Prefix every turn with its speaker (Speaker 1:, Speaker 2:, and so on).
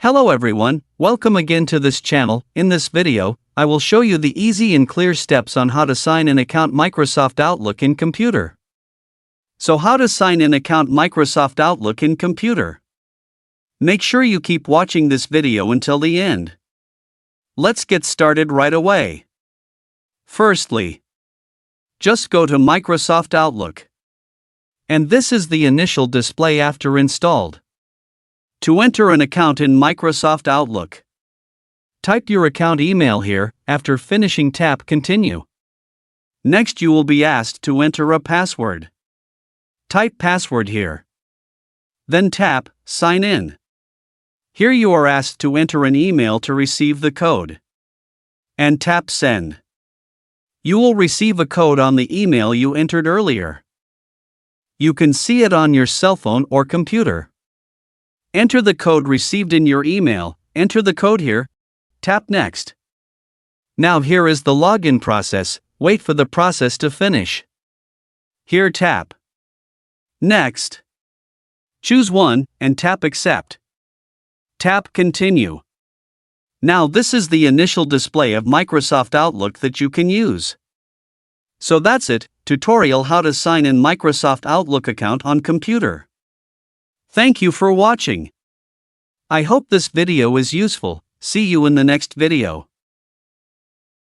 Speaker 1: Hello everyone, welcome again to this channel. In this video, I will show you the easy and clear steps on how to sign in account Microsoft Outlook in computer. So how to sign in account Microsoft Outlook in computer? Make sure you keep watching this video until the end. Let's get started right away. Firstly, just go to Microsoft Outlook. And this is the initial display after installed. To enter an account in Microsoft Outlook, type your account email here. After finishing, tap Continue. Next, you will be asked to enter a password. Type password here. Then tap Sign In. Here you are asked to enter an email to receive the code. And tap Send. You will receive a code on the email you entered earlier. You can see it on your cell phone or computer. Enter the code received in your email, enter the code here, tap Next. Now here is the login process, wait for the process to finish. Here tap Next. Choose one and tap Accept. Tap Continue. Now this is the initial display of Microsoft Outlook that you can use. So that's it, tutorial how to sign in Microsoft Outlook account on computer. Thank you for watching. I hope this video is useful. See you in the next video.